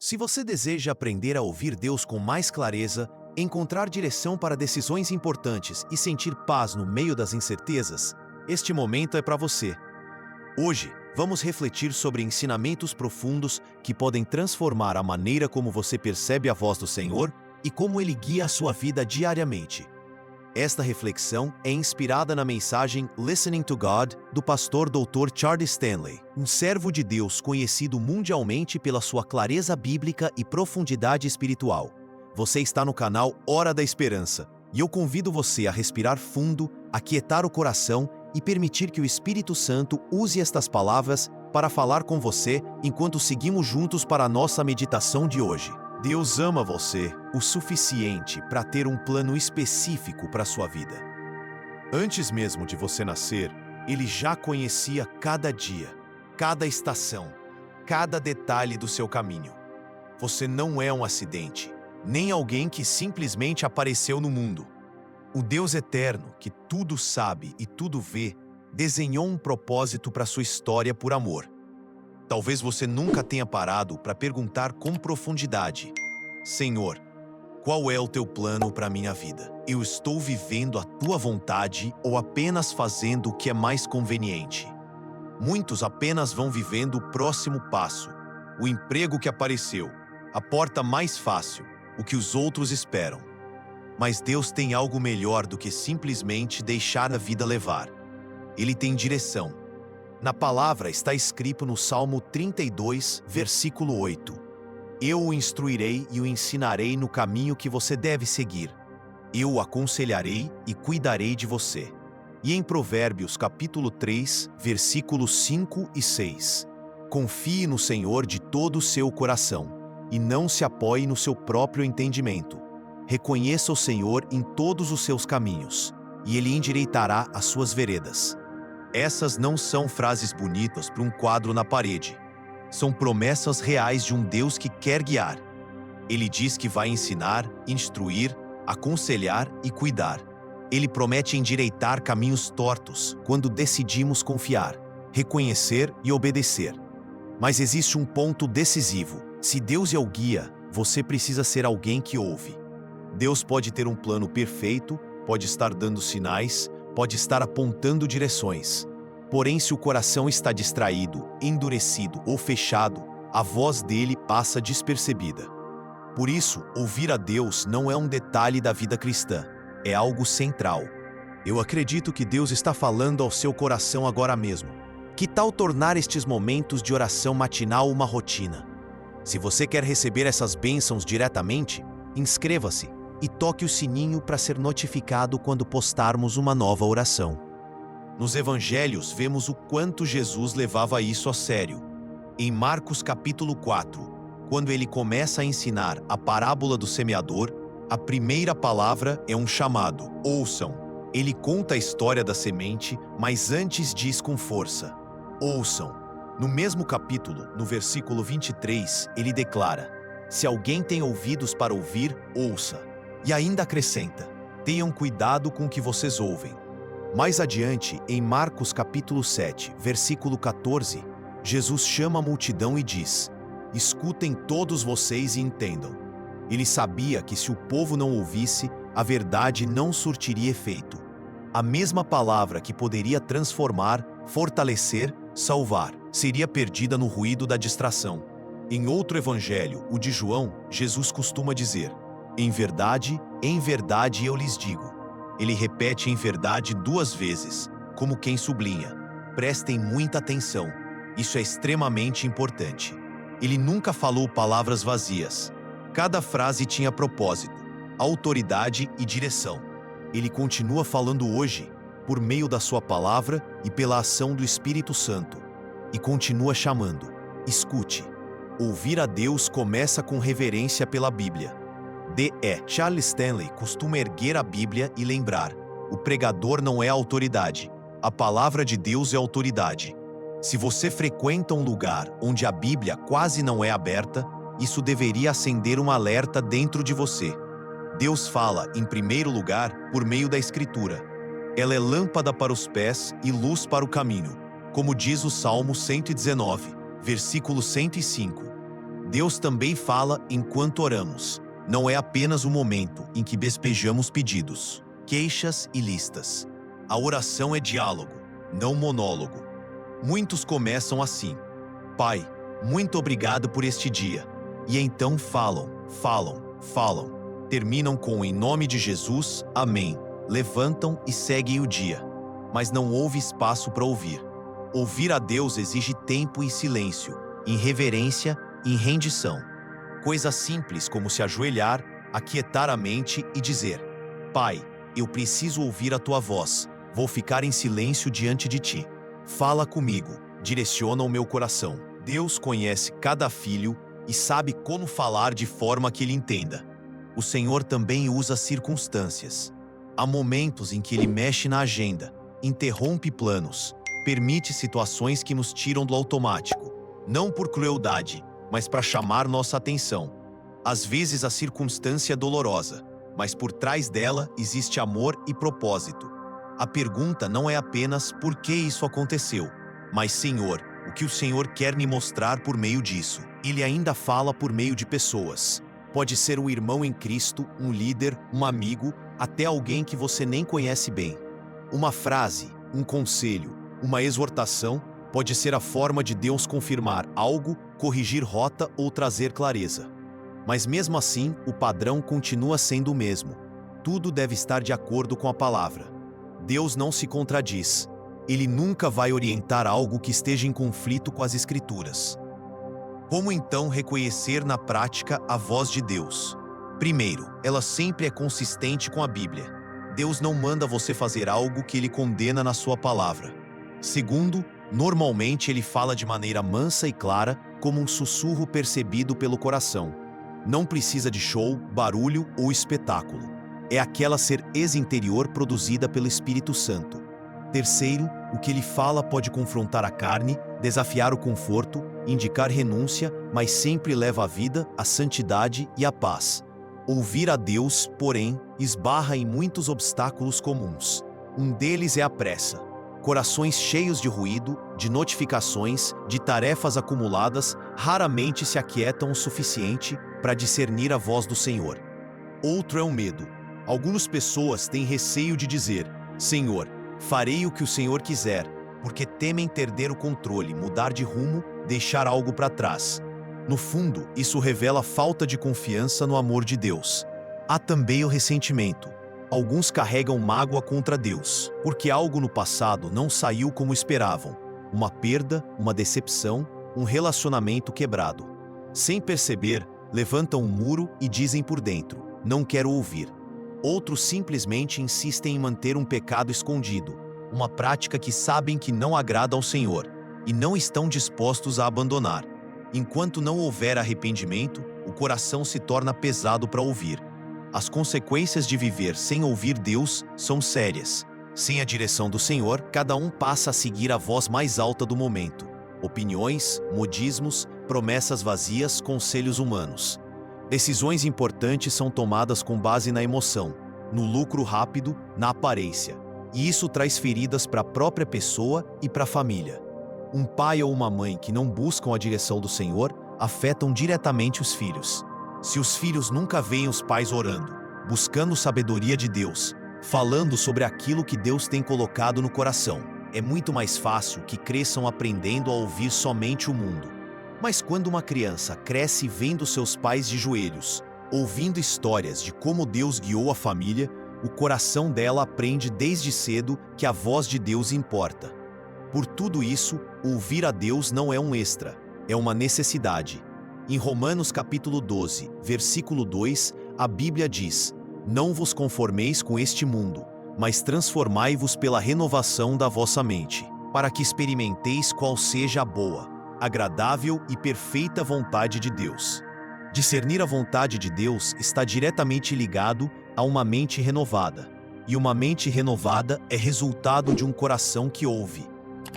Se você deseja aprender a ouvir Deus com mais clareza, encontrar direção para decisões importantes e sentir paz no meio das incertezas, este momento é para você. Hoje, vamos refletir sobre ensinamentos profundos que podem transformar a maneira como você percebe a voz do Senhor e como Ele guia a sua vida diariamente. Esta reflexão é inspirada na mensagem Listening to God, do pastor Dr. Charles Stanley, um servo de Deus conhecido mundialmente pela sua clareza bíblica e profundidade espiritual. Você está no canal Hora da Esperança, e eu convido você a respirar fundo, aquietar o coração e permitir que o Espírito Santo use estas palavras para falar com você enquanto seguimos juntos para a nossa meditação de hoje. Deus ama você o suficiente para ter um plano específico para a sua vida. Antes mesmo de você nascer, Ele já conhecia cada dia, cada estação, cada detalhe do seu caminho. Você não é um acidente, nem alguém que simplesmente apareceu no mundo. O Deus eterno, que tudo sabe e tudo vê, desenhou um propósito para sua história por amor. Talvez você nunca tenha parado para perguntar com profundidade: Senhor, qual é o teu plano para a minha vida? Eu estou vivendo a tua vontade ou apenas fazendo o que é mais conveniente? Muitos apenas vão vivendo o próximo passo, o emprego que apareceu, a porta mais fácil, o que os outros esperam. Mas Deus tem algo melhor do que simplesmente deixar a vida levar. Ele tem direção. Na palavra está escrito no Salmo 32, versículo 8. Eu o instruirei e o ensinarei no caminho que você deve seguir. Eu o aconselharei e cuidarei de você. E em Provérbios capítulo 3, versículos 5 e 6. Confie no Senhor de todo o seu coração, e não se apoie no seu próprio entendimento. Reconheça o Senhor em todos os seus caminhos, e Ele endireitará as suas veredas. Essas não são frases bonitas para um quadro na parede. São promessas reais de um Deus que quer guiar. Ele diz que vai ensinar, instruir, aconselhar e cuidar. Ele promete endireitar caminhos tortos quando decidimos confiar, reconhecer e obedecer. Mas existe um ponto decisivo. Se Deus é o guia, você precisa ser alguém que ouve. Deus pode ter um plano perfeito, pode estar dando sinais, pode estar apontando direções. Porém, se o coração está distraído, endurecido ou fechado, a voz dele passa despercebida. Por isso, ouvir a Deus não é um detalhe da vida cristã, é algo central. Eu acredito que Deus está falando ao seu coração agora mesmo. Que tal tornar estes momentos de oração matinal uma rotina? Se você quer receber essas bênçãos diretamente, inscreva-se e toque o sininho para ser notificado quando postarmos uma nova oração. Nos evangelhos vemos o quanto Jesus levava isso a sério. Em Marcos capítulo 4, quando ele começa a ensinar a parábola do semeador, a primeira palavra é um chamado: ouçam. Ele conta a história da semente, mas antes diz com força: ouçam. No mesmo capítulo, no versículo 23, ele declara: se alguém tem ouvidos para ouvir, ouça. E ainda acrescenta: tenham cuidado com o que vocês ouvem. Mais adiante, em Marcos capítulo 7, versículo 14, Jesus chama a multidão e diz: escutem todos vocês e entendam. Ele sabia que se o povo não ouvisse, a verdade não surtiria efeito. A mesma palavra que poderia transformar, fortalecer, salvar, seria perdida no ruído da distração. Em outro evangelho, o de João, Jesus costuma dizer: em verdade eu lhes digo. Ele repete em verdade 2 vezes, como quem sublinha: prestem muita atenção, isso é extremamente importante. Ele nunca falou palavras vazias. Cada frase tinha propósito, autoridade e direção. Ele continua falando hoje, por meio da sua palavra e pela ação do Espírito Santo. E continua chamando: escute. Ouvir a Deus começa com reverência pela Bíblia. Charles Stanley costuma erguer a Bíblia e lembrar: o pregador não é autoridade, a palavra de Deus é autoridade. Se você frequenta um lugar onde a Bíblia quase não é aberta, isso deveria acender um alerta dentro de você. Deus fala, em primeiro lugar, por meio da Escritura. Ela é lâmpada para os pés e luz para o caminho, como diz o Salmo 119, versículo 105. Deus também fala enquanto oramos. Não é apenas o momento em que despejamos pedidos, queixas e listas. A oração é diálogo, não monólogo. Muitos começam assim: Pai, muito obrigado por este dia. E então falam. Terminam com em nome de Jesus, amém. Levantam e seguem o dia. Mas não houve espaço para ouvir. Ouvir a Deus exige tempo e silêncio, em reverência e em rendição. Coisas simples como se ajoelhar, aquietar a mente e dizer: Pai, eu preciso ouvir a tua voz. Vou ficar em silêncio diante de ti. Fala comigo, direciona o meu coração. Deus conhece cada filho e sabe como falar de forma que ele entenda. O Senhor também usa circunstâncias. Há momentos em que ele mexe na agenda, interrompe planos, permite situações que nos tiram do automático, não por crueldade, mas para chamar nossa atenção. Às vezes a circunstância é dolorosa, mas por trás dela existe amor e propósito. A pergunta não é apenas por que isso aconteceu, mas Senhor, o que o Senhor quer me mostrar por meio disso? Ele ainda fala por meio de pessoas. Pode ser um irmão em Cristo, um líder, um amigo, até alguém que você nem conhece bem. Uma frase, um conselho, uma exortação pode ser a forma de Deus confirmar algo, corrigir rota ou trazer clareza. Mas mesmo assim, o padrão continua sendo o mesmo. Tudo deve estar de acordo com a palavra. Deus não se contradiz. Ele nunca vai orientar algo que esteja em conflito com as Escrituras. Como então reconhecer na prática a voz de Deus? Primeiro, ela sempre é consistente com a Bíblia. Deus não manda você fazer algo que ele condena na sua palavra. Segundo, normalmente ele fala de maneira mansa e clara, como um sussurro percebido pelo coração. Não precisa de show, barulho ou espetáculo. É aquela certeza interior produzida pelo Espírito Santo. Terceiro, o que ele fala pode confrontar a carne, desafiar o conforto, indicar renúncia, mas sempre leva a vida, a santidade e a paz. Ouvir a Deus, porém, esbarra em muitos obstáculos comuns. Um deles é a pressa. Corações cheios de ruído, de notificações, de tarefas acumuladas, raramente se aquietam o suficiente para discernir a voz do Senhor. Outro é o medo. Algumas pessoas têm receio de dizer: Senhor, farei o que o Senhor quiser, porque temem perder o controle, mudar de rumo, deixar algo para trás. No fundo, isso revela falta de confiança no amor de Deus. Há também o ressentimento. Alguns carregam mágoa contra Deus, porque algo no passado não saiu como esperavam. Uma perda, uma decepção, um relacionamento quebrado. Sem perceber, levantam um muro e dizem por dentro: não quero ouvir. Outros simplesmente insistem em manter um pecado escondido, uma prática que sabem que não agrada ao Senhor, e não estão dispostos a abandonar. Enquanto não houver arrependimento, o coração se torna pesado para ouvir. As consequências de viver sem ouvir Deus são sérias. Sem a direção do Senhor, cada um passa a seguir a voz mais alta do momento. Opiniões, modismos, promessas vazias, conselhos humanos. Decisões importantes são tomadas com base na emoção, no lucro rápido, na aparência. E isso traz feridas para a própria pessoa e para a família. Um pai ou uma mãe que não buscam a direção do Senhor afetam diretamente os filhos. Se os filhos nunca veem os pais orando, buscando sabedoria de Deus, falando sobre aquilo que Deus tem colocado no coração, é muito mais fácil que cresçam aprendendo a ouvir somente o mundo. Mas quando uma criança cresce vendo seus pais de joelhos, ouvindo histórias de como Deus guiou a família, o coração dela aprende desde cedo que a voz de Deus importa. Por tudo isso, ouvir a Deus não é um extra, é uma necessidade. Em Romanos capítulo 12, versículo 2, a Bíblia diz: não vos conformeis com este mundo, mas transformai-vos pela renovação da vossa mente, para que experimenteis qual seja a boa, agradável e perfeita vontade de Deus. Discernir a vontade de Deus está diretamente ligado a uma mente renovada. E uma mente renovada é resultado de um coração que ouve.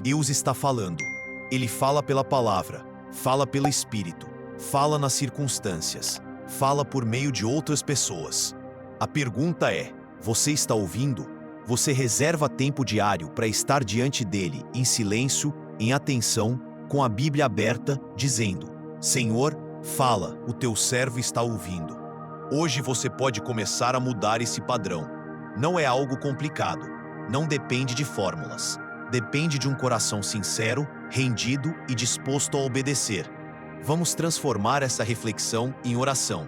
Deus está falando. Ele fala pela palavra, fala pelo Espírito, fala nas circunstâncias, fala por meio de outras pessoas. A pergunta é: você está ouvindo? Você reserva tempo diário para estar diante dele, em silêncio, em atenção, com a Bíblia aberta, dizendo: Senhor, Fala, o teu servo está ouvindo. Hoje você pode começar a mudar esse padrão. Não é algo complicado. Não depende de fórmulas. Depende de um coração sincero, rendido e disposto a obedecer. Vamos transformar essa reflexão em oração.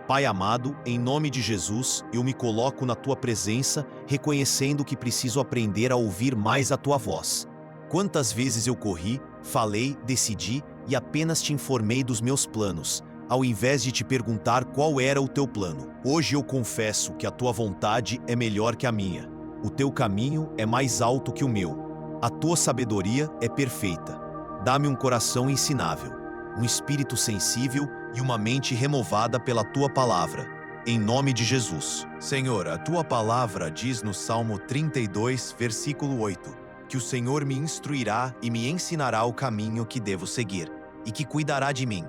Pai amado, em nome de Jesus, eu me coloco na tua presença, reconhecendo que preciso aprender a ouvir mais a tua voz. Quantas vezes eu corri, falei, decidi e apenas te informei dos meus planos, ao invés de te perguntar qual era o teu plano. Hoje eu confesso que a tua vontade é melhor que a minha. O teu caminho é mais alto que o meu. A tua sabedoria é perfeita. Dá-me um coração ensinável, um espírito sensível e uma mente renovada pela tua palavra. Em nome de Jesus. Senhor, a tua palavra diz no Salmo 32, versículo 8, que o Senhor me instruirá e me ensinará o caminho que devo seguir, e que cuidará de mim.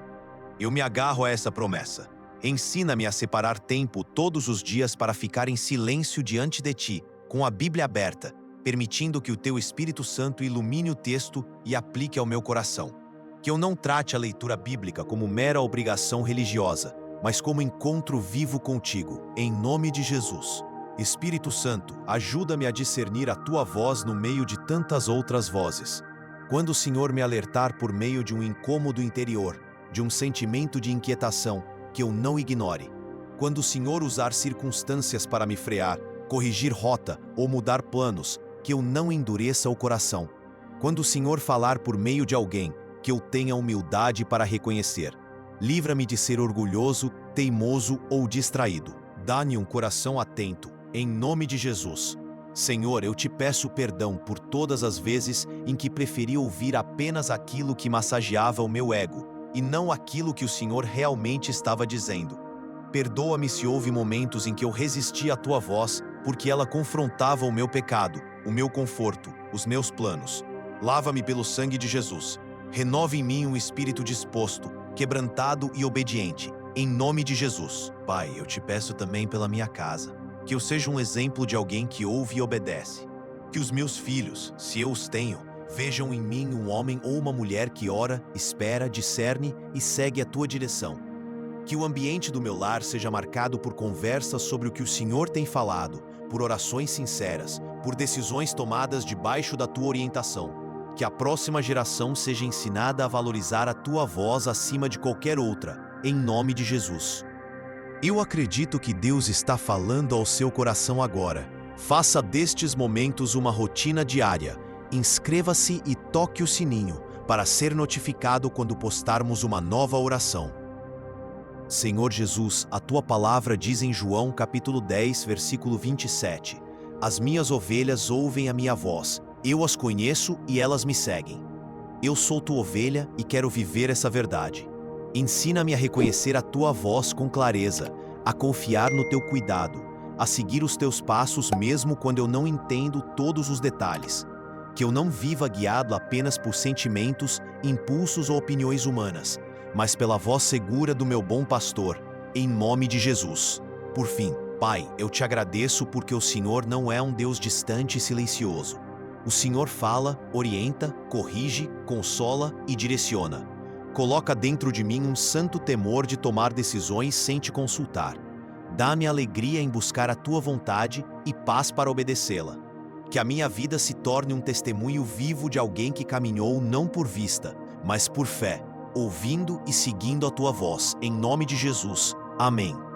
Eu me agarro a essa promessa. Ensina-me a separar tempo todos os dias para ficar em silêncio diante de ti, com a Bíblia aberta, permitindo que o teu Espírito Santo ilumine o texto e aplique ao meu coração. Que eu não trate a leitura bíblica como mera obrigação religiosa, mas como encontro vivo contigo, em nome de Jesus. Espírito Santo, ajuda-me a discernir a tua voz no meio de tantas outras vozes. Quando o Senhor me alertar por meio de um incômodo interior, de um sentimento de inquietação, que eu não ignore. Quando o Senhor usar circunstâncias para me frear, corrigir rota ou mudar planos, que eu não endureça o coração. Quando o Senhor falar por meio de alguém, que eu tenha humildade para reconhecer. Livra-me de ser orgulhoso, teimoso ou distraído. Dá-me um coração atento, em nome de Jesus. Senhor, eu te peço perdão por todas as vezes em que preferi ouvir apenas aquilo que massageava o meu ego, e não aquilo que o Senhor realmente estava dizendo. Perdoa-me se houve momentos em que eu resisti à tua voz, porque ela confrontava o meu pecado, o meu conforto, os meus planos. Lava-me pelo sangue de Jesus. Renova em mim um espírito disposto, quebrantado e obediente, em nome de Jesus. Pai, eu te peço também pela minha casa, que eu seja um exemplo de alguém que ouve e obedece. Que os meus filhos, se eu os tenho, vejam em mim um homem ou uma mulher que ora, espera, discerne e segue a tua direção. Que o ambiente do meu lar seja marcado por conversas sobre o que o Senhor tem falado, por orações sinceras, por decisões tomadas debaixo da tua orientação. Que a próxima geração seja ensinada a valorizar a tua voz acima de qualquer outra, em nome de Jesus. Eu acredito que Deus está falando ao seu coração agora. Faça destes momentos uma rotina diária. Inscreva-se e toque o sininho para ser notificado quando postarmos uma nova oração. Senhor Jesus, a tua palavra diz em João capítulo 10, versículo 27, as minhas ovelhas ouvem a minha voz, eu as conheço e elas me seguem. Eu sou tua ovelha e quero viver essa verdade. Ensina-me a reconhecer a tua voz com clareza, a confiar no teu cuidado, a seguir os teus passos mesmo quando eu não entendo todos os detalhes. Que eu não viva guiado apenas por sentimentos, impulsos ou opiniões humanas, mas pela voz segura do meu bom pastor, em nome de Jesus. Por fim, Pai, eu te agradeço porque o Senhor não é um Deus distante e silencioso. O Senhor fala, orienta, corrige, consola e direciona. Coloca dentro de mim um santo temor de tomar decisões sem te consultar. Dá-me alegria em buscar a tua vontade e paz para obedecê-la. Que a minha vida se torne um testemunho vivo de alguém que caminhou não por vista, mas por fé, ouvindo e seguindo a tua voz, em nome de Jesus. Amém.